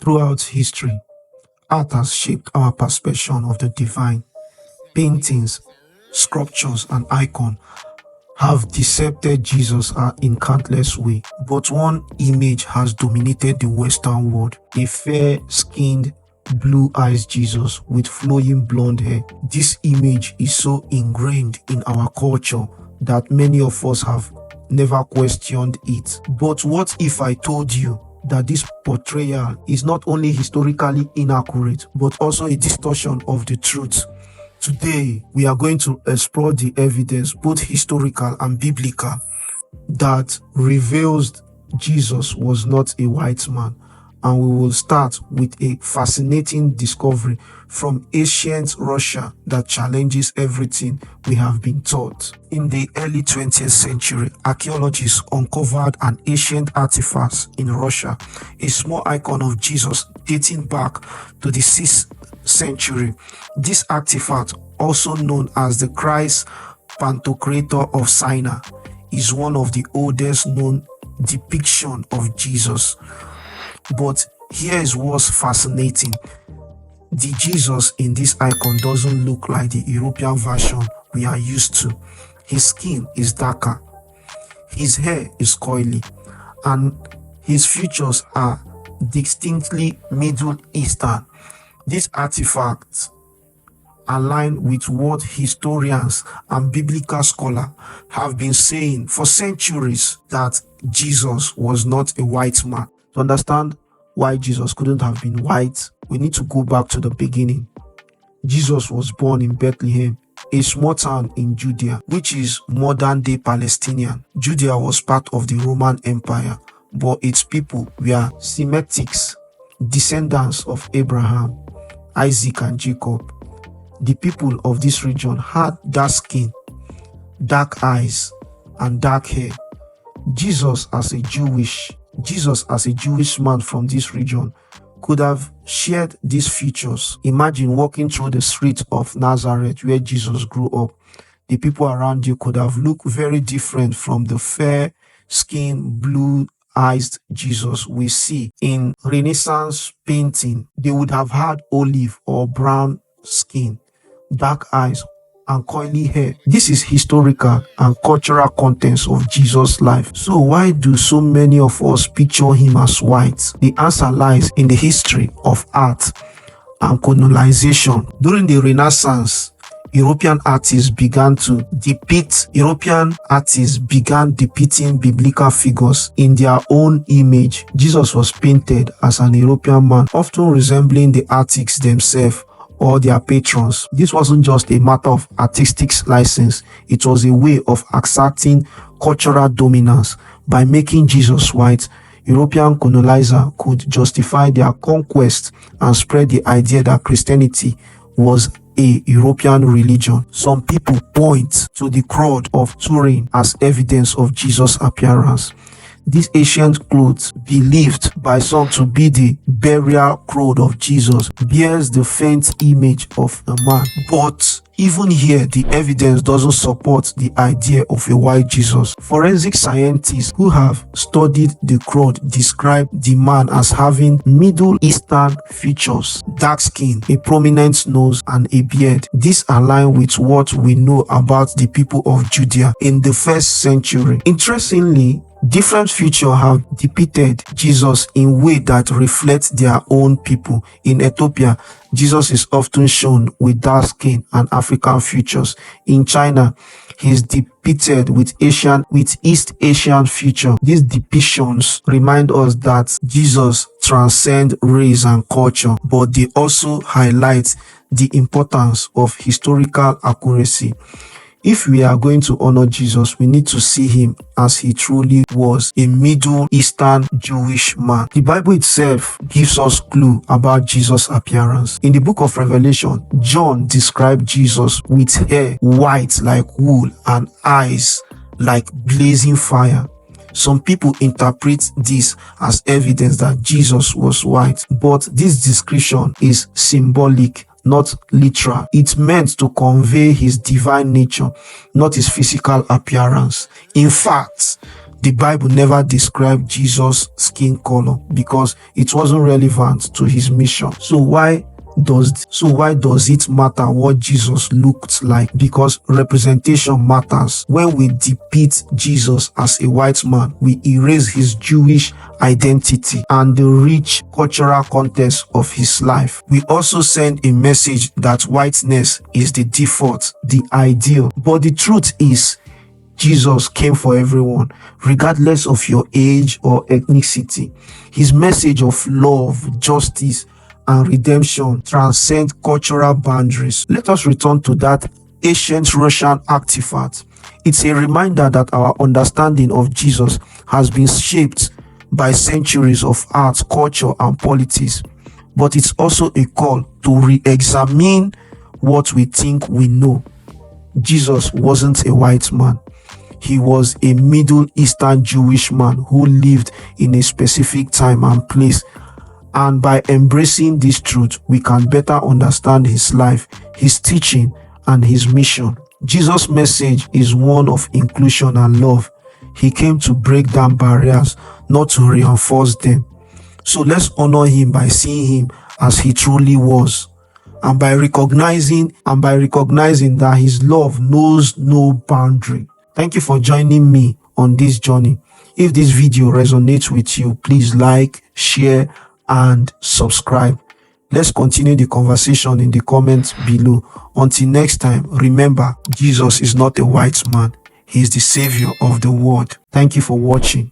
Throughout history, art has shaped our perception of the divine. Paintings, sculptures, and icons have depicted Jesus in countless ways, but one image has dominated the Western world: a fair-skinned, blue-eyed Jesus with flowing blonde hair. This image is so ingrained in our culture that many of us have never questioned it. But what if I told you that this portrayal is not only historically inaccurate, but also a distortion of the truth? Today, we are going to explore the evidence, both historical and biblical, that reveals Jesus was not a white man. And we will start with a fascinating discovery from ancient Russia that challenges everything we have been taught. In the early 20th century, archaeologists uncovered an ancient artifact in Russia, a small icon of Jesus dating back to the 6th century. This artifact, also known as the Christ Pantocrator of Sinai, is one of the oldest known depictions of Jesus. But here is what's fascinating. The Jesus in this icon doesn't look like the European version we are used to. His skin is darker, his hair is coily, and his features are distinctly Middle Eastern. These artifacts align with what historians and biblical scholars have been saying for centuries, that Jesus was not a white man. To understand why Jesus couldn't have been white, we need to go back to the beginning. Jesus was born in Bethlehem, a small town in Judea, which is modern-day Palestinian. Judea was part of the Roman Empire, but its people were Semitics, descendants of Abraham, Isaac, and Jacob. The people of this region had dark skin, dark eyes, and dark hair. Jesus as a Jewish man from this region could have shared these features. Imagine walking through the streets of Nazareth where Jesus grew up. The people around you could have looked very different from the fair-skinned, blue-eyed Jesus we see in Renaissance painting. They would have had olive or brown skin, dark eyes, and coily hair. This is historical and cultural context of Jesus' life. So why do so many of us picture him as white? The answer lies in the history of art and colonization. During the Renaissance, European artists began depicting biblical figures in their own image. Jesus was painted as an European man, often resembling the artists themselves or their patrons. This wasn't just a matter of artistic license, it was a way of asserting cultural dominance. By making Jesus white, European colonizers could justify their conquest and spread the idea that Christianity was a European religion. Some people point to the crowd of Turin as evidence of Jesus' appearance. These ancient clothes, believed by some to be the burial cloth of Jesus, bears the faint image of a man. But even here, the evidence doesn't support the idea of a white Jesus. Forensic scientists who have studied the cloth describe the man as having Middle Eastern features, dark skin, a prominent nose, and a beard. This aligns with what we know about the people of Judea in the 1st century. Interestingly, different features have depicted Jesus in ways that reflect their own people. In Ethiopia, Jesus is often shown with dark skin and African features. In China, he is depicted with East Asian features. These depictions remind us that Jesus transcends race and culture, but they also highlight the importance of historical accuracy. If we are going to honor Jesus, we need to see him as he truly was, a Middle Eastern Jewish man. The Bible itself gives us clue about Jesus' appearance. In the book of Revelation, John described Jesus with hair white like wool and eyes like blazing fire. Some people interpret this as evidence that Jesus was white, but this description is symbolic, not literal. It meant to convey his divine nature, not his physical appearance. In fact, The Bible never described Jesus' skin color because it wasn't relevant to his mission. So why does it matter what Jesus looked like? Because representation matters. When we depict Jesus as a white man, we erase his Jewish identity and the rich cultural context of his life. We also send a message that whiteness is the default, the ideal. But the truth is, Jesus came for everyone, regardless of your age or ethnicity. His message of love, justice, and redemption transcends cultural boundaries. Let us return to that ancient Russian artifact. It's a reminder that our understanding of Jesus has been shaped by centuries of art, culture, and politics. But it's also a call to re-examine what we think we know. Jesus wasn't a white man. He was a Middle Eastern Jewish man who lived in a specific time and place. And by embracing this truth, we can better understand his life, his teaching, and his mission. Jesus' message is one of inclusion and love. He came to break down barriers, not to reinforce them. So let's honor him by seeing him as he truly was, and by recognizing that his love knows no boundary. Thank you for joining me on this journey. If this video resonates with you, please like, share, and subscribe. Let's continue the conversation in the comments below. Until next time, remember, Jesus is not a white man. He is the savior of the world. Thank you for watching.